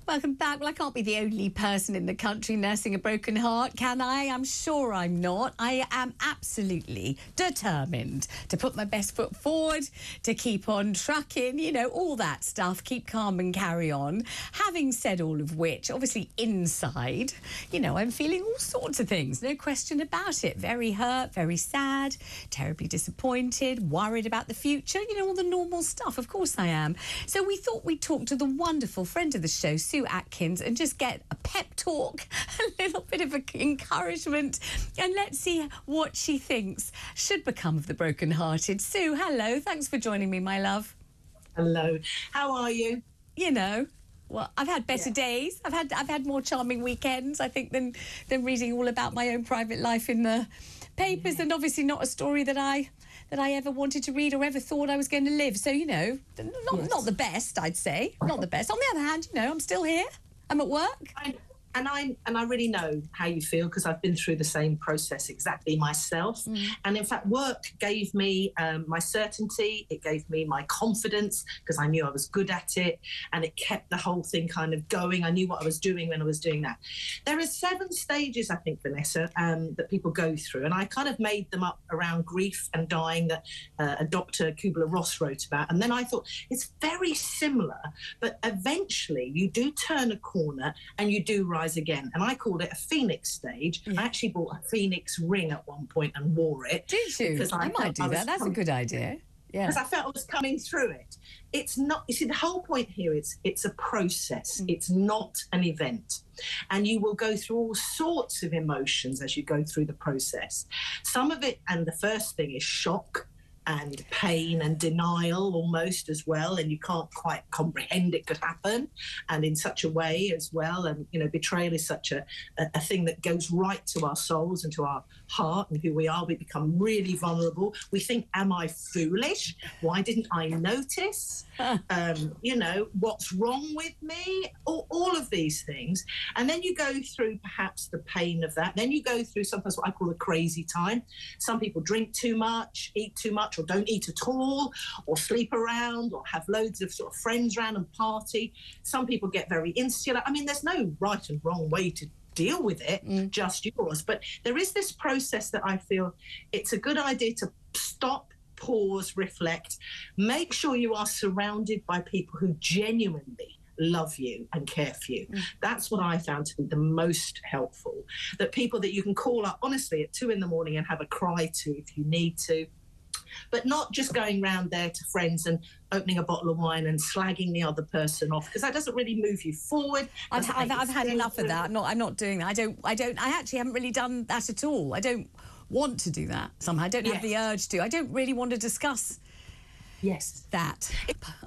Welcome back. Well, I can't be the only person in the country nursing a broken heart, can I? I'm sure I'm not. I am absolutely determined to put my best foot forward, to keep on trucking, you know, all that stuff, keep calm and carry on. Having said all of which, obviously inside, you know, I'm feeling all sorts of things, no question about it. Very hurt, very sad, terribly disappointed, worried about the future, you know, all the normal stuff. Of course I am. So we thought we'd talk to the wonderful friend of the show, Sue Atkins, and just get a pep talk, a little bit of encouragement, and let's see what she thinks should become of the broken-hearted. Sue, hello. Thanks for joining me, my love. Hello. How are you? You know, well, I've had better days. I've had more charming weekends, I think, than reading all about my own private life in the papers, and obviously not a story that I ever wanted to read or ever thought I was going to live. So, you know, not the best, I'd say. Not the best. On the other hand, you know, I'm still here. I'm at work. And I really know how you feel, because I've been through the same process exactly myself. And in fact, work gave me my certainty. It gave me my confidence, because I knew I was good at it, and it kept the whole thing kind of going. I knew what I was doing when I was doing that. There are 7 stages, I think, Vanessa, that people go through, and I kind of made them up around grief and dying that a Dr. Kubler-Ross wrote about. And then I thought it's very similar, but eventually you do turn a corner and you do rise again. And I called it a phoenix stage. I actually bought a phoenix ring at one point and wore it. Did you? Because I might do that. That's a good idea. Yeah. Because I felt I was coming through it. It's not, you see, the whole point here is it's a process. It's not an event. And you will go through all sorts of emotions as you go through the process. Some of it, and the first thing is shock and pain and denial almost as well, and you can't quite comprehend it could happen, and in such a way as well. And, you know, betrayal is such a thing that goes right to our souls and to our heart and who we are. We become really vulnerable. We think, am I foolish? Why didn't I notice? You know, what's wrong with me? All of these things. And then you go through perhaps the pain of that. Then you go through sometimes what I call a crazy time. Some people drink too much, eat too much, or don't eat at all, or sleep around, or have loads of sort of friends around and party. Some people get very insular. I mean, there's no right and wrong way to deal with it, just yours. But there is this process that I feel it's a good idea to stop, pause, reflect, make sure you are surrounded by people who genuinely love you and care for you. That's what I found to be the most helpful. That people that you can call up honestly at 2 in the morning and have a cry to if you need to. But not just going round there to friends and opening a bottle of wine and slagging the other person off, because that doesn't really move you forward. I've had enough of that. I'm not doing that. I actually haven't really done that at all. I don't want to do that somehow. I don't have the urge to. I don't really want to discuss that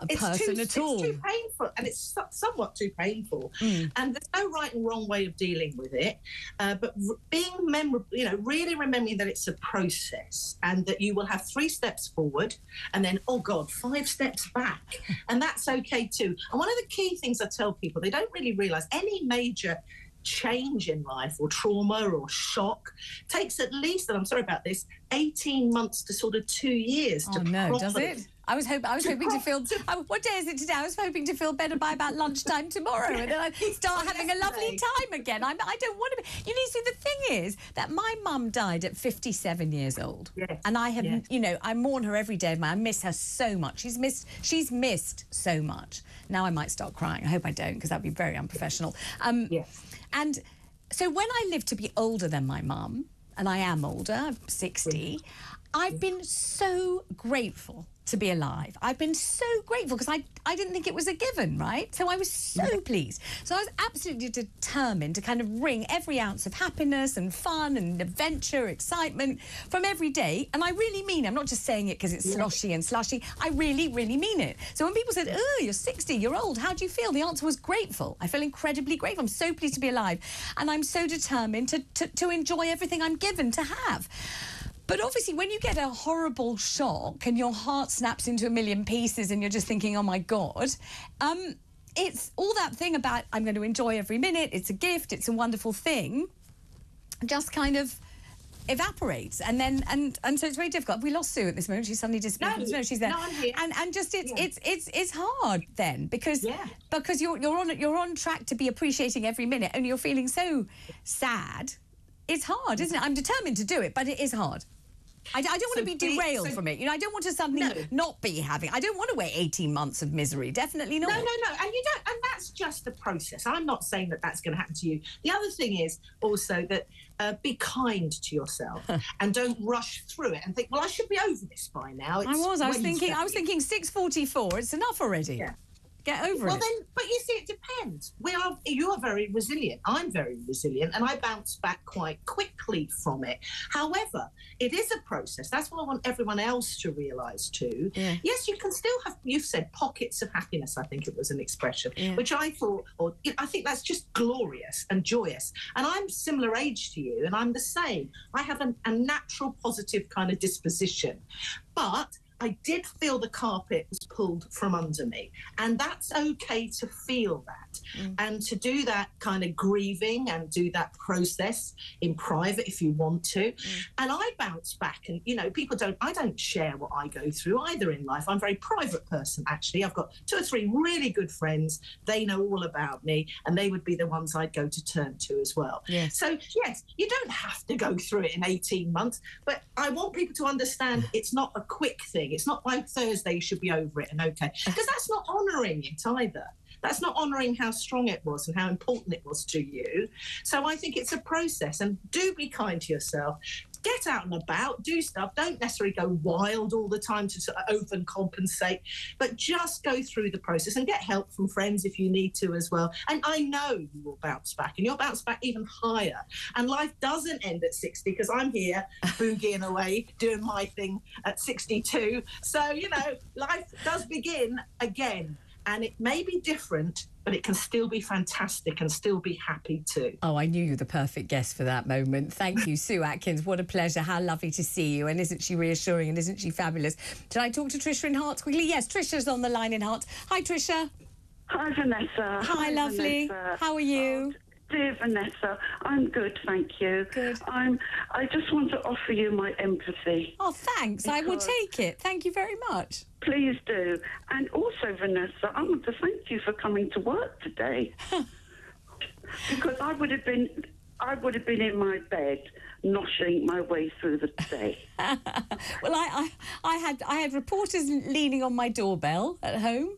person at all. It's too painful, and it's somewhat too painful. And there's no right and wrong way of dealing with it. But being memorable, you know, really remembering that it's a process, and that you will have 3 steps forward, and then, oh God, 5 steps back, and that's okay too. And one of the key things I tell people, they don't really realise any major change in life or trauma or shock takes at least, and I'm sorry about this, 18 months to sort of 2 years to properly... does it? I was hoping to feel... what day is it today? I was hoping to feel better by about lunchtime tomorrow, and then I'd start having a lovely time again. I don't want to be... You know, see, the thing is that my mum died at 57 years old. And I have, you know, I mourn her every day of I miss her so much. She's missed so much. Now I might start crying. I hope I don't, because that'd be very unprofessional. And so when I live to be older than my mum, and I am older, I'm 60, I've been so grateful to be alive. I've been so grateful, because I didn't think it was a given, right? So I was so pleased. So I was absolutely determined to kind of wring every ounce of happiness and fun and adventure, excitement from every day. And I really mean it. I'm not just saying it because it's sloshy and slushy. I really, really mean it. So when people said, oh, you're 60, you're old, how do you feel? The answer was grateful. I feel incredibly grateful. I'm so pleased to be alive. And I'm so determined to enjoy everything I'm given to have. But obviously, when you get a horrible shock and your heart snaps into a million pieces and you're just thinking, oh, my God, it's all that thing about I'm going to enjoy every minute. It's a gift. It's a wonderful thing. Just kind of evaporates, and then and so it's very difficult. We lost Sue at this moment. She suddenly disappeared. No, she's there. No, I'm here. And just it's hard then because you're on track to be appreciating every minute, and you're feeling so sad. It's hard, isn't it? I'm determined to do it, but it is hard. I don't want to be derailed from it. You know, I don't want to suddenly not be having. I don't want to wait 18 months of misery. Definitely not. No. And you don't. And that's just the process. I'm not saying that that's going to happen to you. The other thing is also that be kind to yourself and don't rush through it and think, well, I should be over this by now. I was thinking 6:44. It's enough already. Yeah. Get over it. Well, then, but you see, it depends. You are very resilient. I'm very resilient, and I bounce back quite quickly from it. However, it is a process. That's what I want everyone else to realise too. Yeah. Yes, you can still have, you've said, pockets of happiness, I think it was an expression, which I thought, I think that's just glorious and joyous. And I'm similar age to you, and I'm the same. I have a natural positive kind of disposition. But I did feel the carpet was pulled from under me, and that's okay to feel that and to do that kind of grieving and do that process in private if you want to. And I bounce back, and you know, I don't share what I go through either in life. I'm a very private person, actually. I've got 2 or 3 really good friends. They know all about me, and they would be the ones I'd go to turn to as well. So yes, you don't have to go through it in 18 months, but I want people to understand it's not a quick thing. It's not by Thursday you should be over it and okay, because that's not honouring it either. That's not honouring how strong it was and how important it was to you. So I think it's a process, and do be kind to yourself. Get out and about, do stuff. Don't necessarily go wild all the time to sort of overcompensate, but just go through the process and get help from friends if you need to as well. And I know you will bounce back, and you'll bounce back even higher. And life doesn't end at 60, because I'm here boogieing away, doing my thing at 62. So, you know, life does begin again. And it may be different, but it can still be fantastic and still be happy too. Oh, I knew you were the perfect guest for that moment. Thank you, Sue Atkins. What a pleasure. How lovely to see you. And isn't she reassuring, and isn't she fabulous? Did I talk to Trisha in Hearts quickly? Yes, Trisha's on the line in Hearts. Hi, Trisha. Hi, Vanessa. Hi, lovely. Vanessa. How are you? Dear Vanessa, I'm good, thank you. Good. I just want to offer you my empathy. Oh, thanks. I will take it. Thank you very much. Please do. And also, Vanessa, I want to thank you for coming to work today. Because I would have been in my bed noshing my way through the day. Well, I had reporters leaning on my doorbell at home.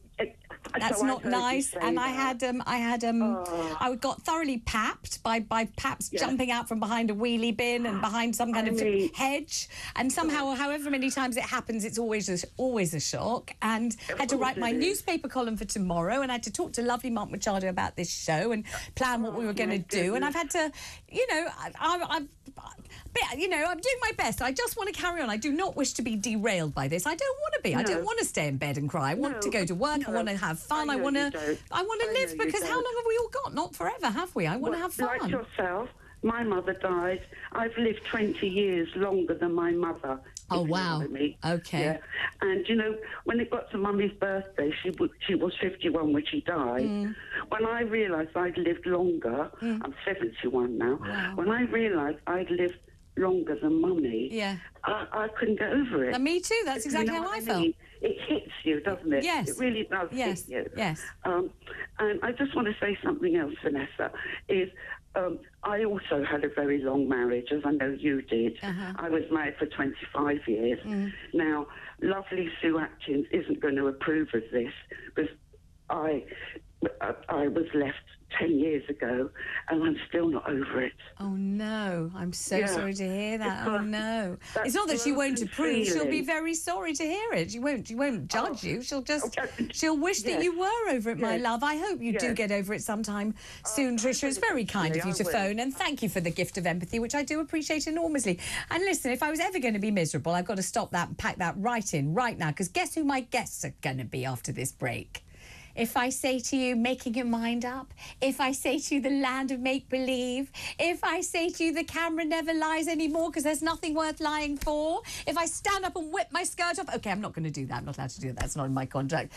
That's so not nice. And I got thoroughly papped by paps jumping out from behind a wheelie bin and behind some kind of hedge. And somehow, however many times it happens, it's always a shock. And I had to write my newspaper column for tomorrow, and I had to talk to lovely Mark Machado about this show and plan what we were going to do. And I've had to, you know, I'm doing my best. I just want to carry on. I do not wish to be derailed by this. I don't want to be. No. I don't want to stay in bed and cry. I want to go to work. I want to have fun. I want to live, because how long have we all got? Not forever, have we? I want to have fun. Like yourself, my mother died. I've lived 20 years longer than my mother. Oh, wow. Okay. Yeah. And, you know, when it got to Mummy's birthday, she was 51 when she died. When I realised I'd lived longer, I'm 71 now. Wow. When I realised I'd lived longer than Mummy, I couldn't get over it. And me too. That's exactly how I felt. It hits you, doesn't it? Yes. It really does hit you. Yes. And I just want to say something else, Vanessa, is I also had a very long marriage, as I know you did. I was married for 25 years. Now, lovely Sue Atkins isn't going to approve of this, because I was left 10 years ago, and I'm still not over it. Oh, no. I'm so sorry to hear that. Oh, no. It's not that she won't approve. She'll be very sorry to hear it. She won't judge you. She'll wish that you were over it, my love. I hope you do get over it sometime soon, Trisha. It's very kind of you to phone, and thank you for the gift of empathy, which I do appreciate enormously. And listen, if I was ever going to be miserable, I've got to stop that and pack that right in right now, because guess who my guests are going to be after this break? If I say to you, making your mind up, if I say to you, the land of make-believe, if I say to you, the camera never lies anymore because there's nothing worth lying for, if I stand up and whip my skirt off, OK, I'm not going to do that. I'm not allowed to do that. That's not in my contract.